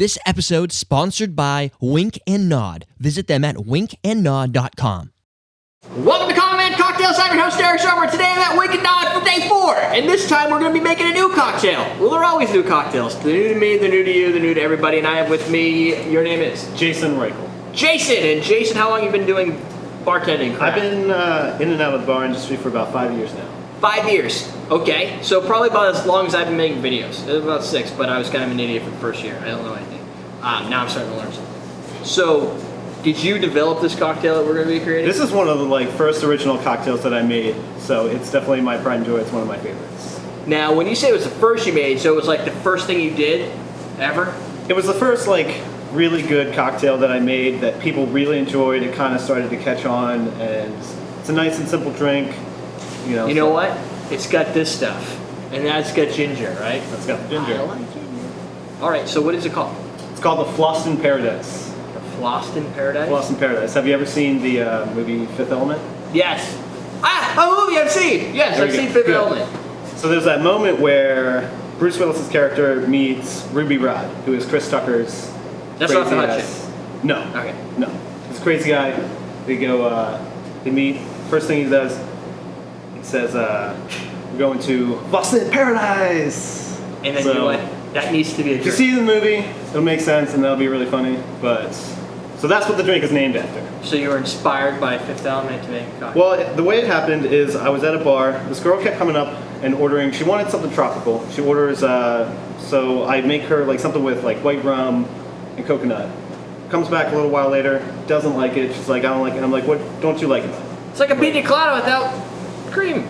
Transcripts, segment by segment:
This episode sponsored by Wink and Nod. Visit them at winkandnod.com. Welcome to Common Man Cocktails. I'm your host, Eric Summer. Today I'm at Wink and Nod for day 4. And this time we're going to be making a new cocktail. Well, they're always new cocktails. They're new to me, they're new to you, they're new to everybody. And I have with me, your name is? Jason Reichel. Jason! And Jason, how long have you been doing bartending? I've been in and out of the bar industry for about 5 years now. 5 years. Okay. So probably about as long as I've been making videos. It was about 6, but I was kind of an idiot for the first year. I don't know anything. Now I'm starting to learn something. So, did you develop this cocktail that we're going to be creating? This is one of the first original cocktails that I made, so it's definitely my pride and joy. It's one of my favorites. Now, when you say it was the first you made, so it was like the first thing you did ever? It was the first really good cocktail that I made that people really enjoyed. It kind of started to catch on, and it's a nice and simple drink. You know what? It's got this stuff, and that's got ginger, right? That's got the ginger. I like ginger. All right, so what is it called? It's called the Fhloston Paradise. The Fhloston Paradise? Fhloston Paradise. Have you ever seen the movie Fifth Element? Yes. A movie I've seen. Yes, I've seen Fifth Element. So there's that moment where Bruce Willis's character meets Ruby Rod, who is Chris Tucker's That's not the hot chick. No. Okay. No. He's a crazy guy. They go, they meet. First thing he does, he says, we're going to Fhloston Paradise. And then you went, that needs to be a drink. If you see the movie, it'll make sense and that'll be really funny. But, so that's what the drink is named after. So you were inspired by Fifth Element to make a cocktail? Well, the way it happened is I was at a bar. This girl kept coming up and ordering. She wanted something tropical. She orders, so I make her something with white rum and coconut. Comes back a little while later, doesn't like it. She's like, I don't like it. I'm like, what don't you like about it? It's like a pina colada without cream.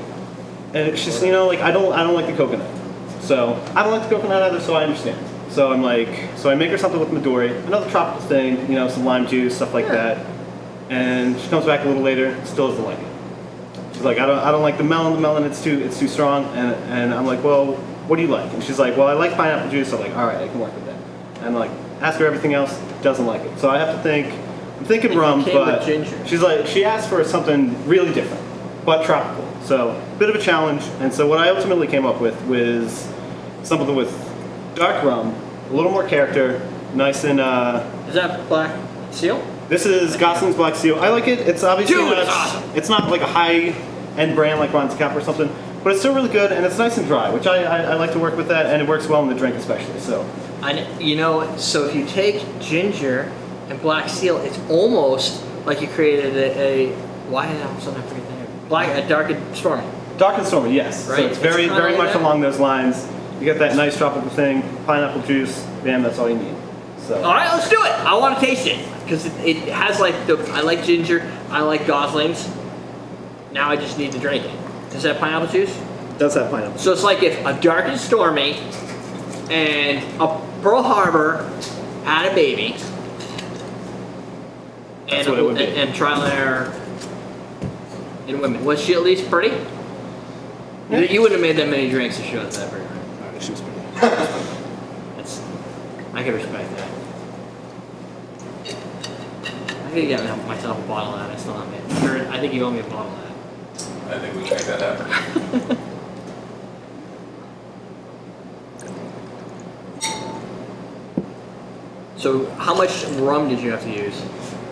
And she's, I don't like the coconut. So I don't like the coconut either, so I understand. So I'm like, so I make her something with Midori, another tropical thing, some lime juice, stuff like that. And she comes back a little later, still doesn't like it. She's like, I don't like the melon, it's too strong. And I'm like, well, what do you like? And she's like, well, I like pineapple juice. I'm like, all right, I can work with that. And ask her everything else, doesn't like it. So I have to think, I'm thinking rum, but she's like, she asked for something really different, but tropical. So, bit of a challenge. And so what I ultimately came up with was something with dark rum, a little more character, nice and Is that Black Seal? This is Gosling's Black Seal. I like it. It's obviously awesome. It's not like a high-end brand like Ron's Cap or something, but it's still really good and it's nice and dry, which I like to work with that, and it works well in the drink especially. So, so if you take ginger and Black Seal, it's almost like you created why did I sometimes forget the name? Dark and Stormy. Dark and Stormy, yes. Right. So it's very much along those lines. You get that nice tropical thing, pineapple juice, bam, that's all you need. So. All right, let's do it. I want to taste it because it has I like ginger, I like Goslings. Now I just need to drink it. Does that have pineapple juice? It does have pineapple. So it's like if a Dark and Stormy and a Pearl Harbor had a baby. That's what it would be. And trial and error in women. Was she at least pretty? Yeah. You wouldn't have made that many drinks to show that pretty, right? She was pretty. I can respect that. I could get myself a bottle of that. I still haven't made it. I think you owe me a bottle of that. I think we can make that happen. So how much rum did you have to use?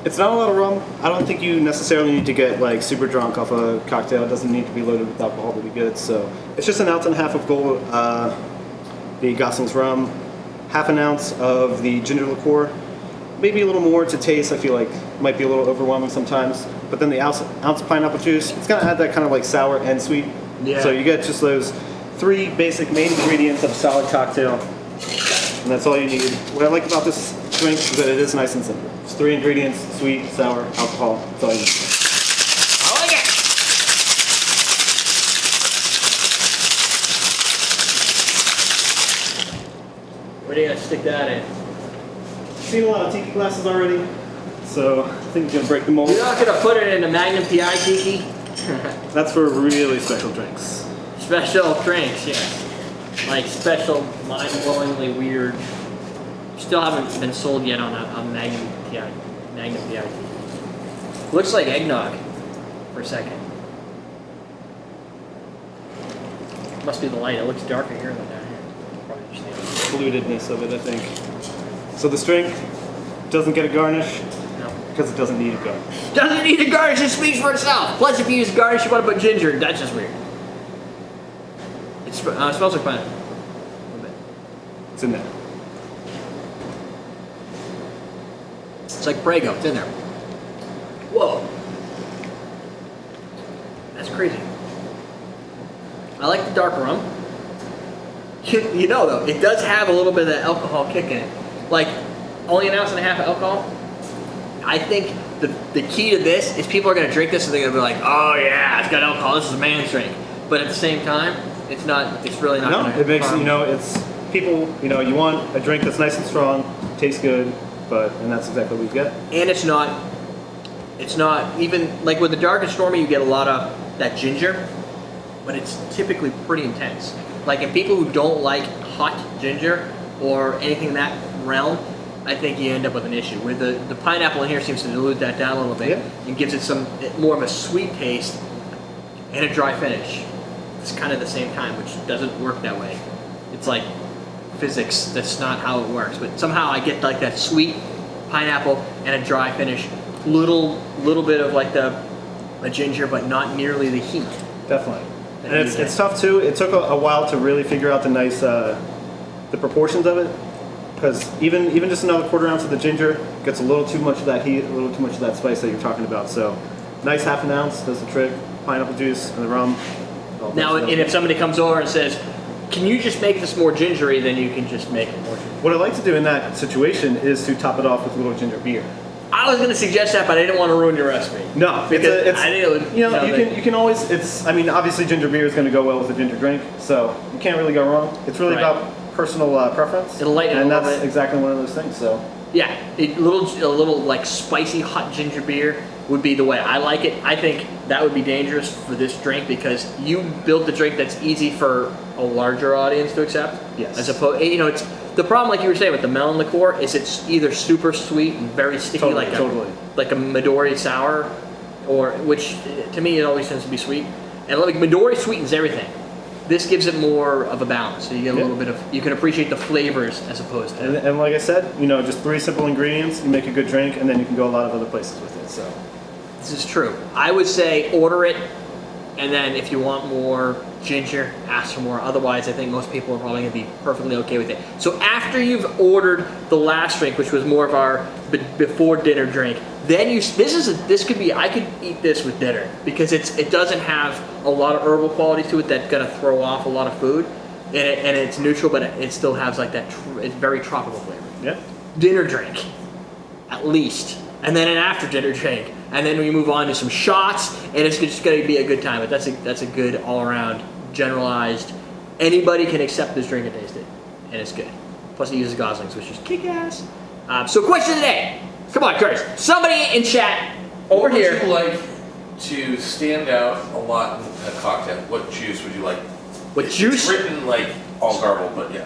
It's not a lot of rum. I don't think you necessarily need to get super drunk off a cocktail. It doesn't need to be loaded with alcohol to be good. So it's just 1.5 ounces of gold, the Gosling's rum, 1/2 ounce of the ginger liqueur, maybe a little more to taste. I feel like might be a little overwhelming sometimes. But then the ounce of pineapple juice, it's gonna add that kind of sour and sweet. Yeah. So you get just those 3 basic main ingredients of a solid cocktail, and that's all you need. What I like about this drink is that it is nice and simple. It's 3 ingredients: sweet, sour, alcohol. That's all you need. I like it. Where do you gonna stick that in? I've seen a lot of tiki glasses already, so I think you're gonna break the mold. You're not gonna put it in a Magnum PI tiki? That's for really special drinks. Special drinks, yes. Special, mind-blowingly weird. Still haven't been sold yet on a Magnum PI. Magnum PI tiki. Looks like eggnog for a second. Must be the light. It looks darker here than down here. Probably just the Pollutedness of it, I think. So this drink doesn't get a garnish No. because it doesn't need a garnish. Doesn't need a garnish, it speaks for itself. Plus, if you use garnish, you want to put ginger. That's just weird. It smells like pineapple. A little bit. It's in there. It's like Prego. It's in there. Whoa. That's crazy. I like the dark rum. You know, though, it does have a little bit of that alcohol kick in it. Like, only an ounce and a half of alcohol. I think the key to this is people are going to drink this and they're going to be like, oh yeah, it's got alcohol, this is a man's drink. But at the same time, it's not, it's really not No, gonna it makes, harm. you know, it's people, you know, you want a drink that's nice and strong, tastes good, and that's exactly what we get. And it's not even, like with the dark and stormy, you get a lot of that ginger, but it's typically pretty intense. Like in people who don't like hot ginger or anything in that realm, I think you end up with an issue. Where the pineapple in here seems to dilute that down a little bit and gives it some more of a sweet taste and a dry finish. It's kind of the same time, which doesn't work that way. It's like physics, that's not how it works. But somehow I get like that sweet pineapple and a dry finish. Little bit of like the ginger, but not nearly the heat. Definitely. And it's tough too. It took a while to really figure out the proportions of it, because even just another quarter ounce of the ginger gets a little too much of that heat, a little too much of that spice that you're talking about. So nice half an ounce does the trick. Pineapple juice and the rum. Now, and if somebody comes over and says, can you just make this more gingery, then you can just make it more gingery. What I like to do in that situation is to top it off with a little ginger beer. I was going to suggest that, but I didn't want to ruin your recipe. No, Because it's I think it would, you know, you can always, I mean, obviously ginger beer is going to go well with a ginger drink, so you can't really go wrong. It's really Right. about personal preference. It'll lighten it and a little that's bit. exactly one of those things. So Yeah, a little like spicy hot ginger beer would be the way I like it. I think that would be dangerous for this drink because you built the drink that's easy for a larger audience to accept. Yes. As opposed, you know, it's the problem, like you were saying with the melon liqueur, is it's either super sweet and very sticky, Totally, like a Midori sour, or which to me it always tends to be sweet. And like Midori sweetens everything. This gives it more of a balance, so you get a little bit of, you can appreciate the flavors as opposed to. and like I said, you know, just 3 simple ingredients, you make a good drink, and then you can go a lot of other places with it. So This is true. I would say order it, and then if you want more ginger, ask for more. Otherwise, I think most people are probably going to be perfectly okay with it. So after you've ordered the last drink, which was more of our before dinner drink, then this could be, I could eat this with dinner because it doesn't have a lot of herbal quality to it that's going to throw off a lot of food, and it's neutral, but it still has like that. It's very tropical flavor. yeah, Dinner drink, at least, and then an after dinner drink, and then we move on to some shots, and it's just going to be a good time. But that's a good all around generalized. Anybody can accept this drink and taste it, and it's good. Plus, it uses Goslings, which is kick ass. So, question today. Come on, Curtis. Somebody in chat over What would here. you like to stand out a lot in a cocktail? What juice would you like? What It's juice? written like all garbled, but yeah.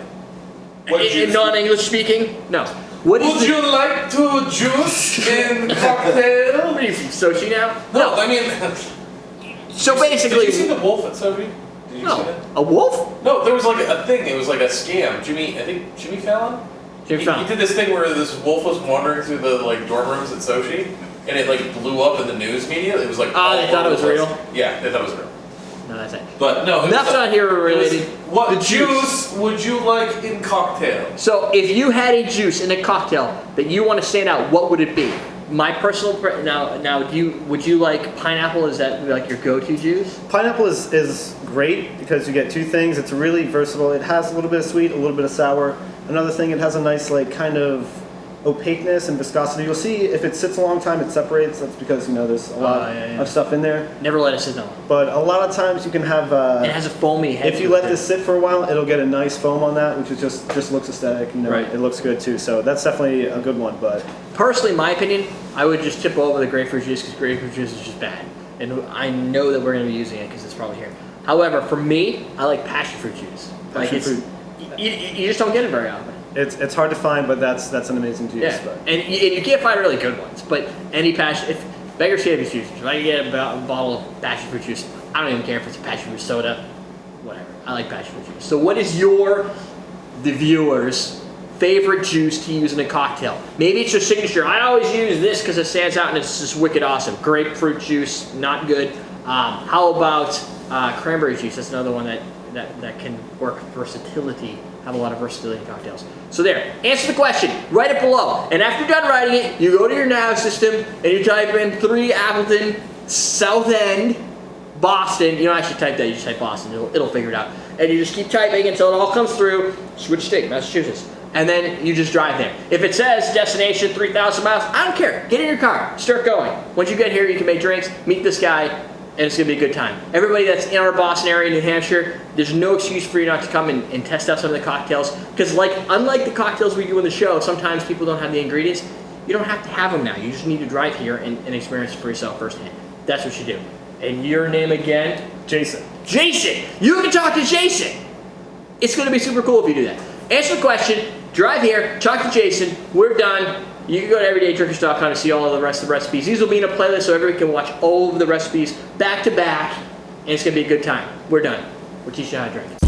What In juice? non-English speaking? No. What is Would you like to juice in cocktail? What are you from Sochi now? No, I mean. So Did basically, you see the wolf at Sochi? Did you see no, that? a wolf? No, there was like a thing. It was like a scam. I think Jimmy Fallon. Jimmy Fallon. He did this thing where this wolf was wandering through the like dorm rooms at Sochi, and it like blew up in the news media. It was like. Oh, they thought it was real? Yeah, they thought it was real. No, that's it. But no, That's not hero related. What The juice would you like in cocktail? So, if you had a juice in a cocktail that you want to stand out, what would it be? My personal now, would you like pineapple? Is that like your go-to juice? pineapple is great because you get 2 things. It's really versatile. It has a little bit of sweet, a little bit of sour. Another thing, it has a nice like kind of opaqueness and viscosity. You'll see if it sits a long time, it separates. That's because you know there's a lot of stuff in there. Never let it sit down. But a lot of times you can have. It has a foamy head. If you to let it. this sit for a while, it'll get a nice foam on that, which is just looks aesthetic. You know, Right. it looks good too. So that's definitely a good one. But Personally, my opinion, I would just tip over the grapefruit juice because grapefruit juice is just bad, and I know that we're going to be using it because it's probably here. However, for me, I like passion fruit juice. Passion fruit. You just don't get it very often. it's hard to find, but that's an amazing juice. Yeah, But and you can't find really good ones. But any passion, if beggars can't be choosers. If I can get a bottle of passion fruit juice, I don't even care if it's a passion fruit soda, whatever. I like passion fruit juice. So, what is the viewers' favorite juice to use in a cocktail. Maybe it's your signature. I always use this because it stands out and it's just wicked awesome. Grapefruit juice, not good. How about cranberry juice? That's another one that can work versatility, have a lot of versatility in cocktails. So there, answer the question, write it below. And after you're done writing it, you go to your nav system and you type in 3 Appleton, South End, Boston. You don't actually type that, you just type Boston, it'll figure it out. And you just keep typing until it all comes through, switch state, Massachusetts. And then you just drive there. If it says destination 3,000 miles, I don't care. Get in your car, start going. Once you get here, you can make drinks, meet this guy, and it's gonna be a good time. Everybody that's in our Boston area, New Hampshire, there's no excuse for you not to come and test out some of the cocktails. Because unlike the cocktails we do on the show, sometimes people don't have the ingredients. You don't have to have them now. You just need to drive here and experience it for yourself firsthand. That's what you do. And your name again? Jason. Jason! You can talk to Jason! It's gonna be super cool if you do that. Answer the question, drive here, talk to Jason, we're done. You can go to everydaydrinkers.com to see all of the rest of the recipes. These will be in a playlist so everybody can watch all of the recipes back to back, and it's gonna be a good time. We're done. We'll teach you how to drink.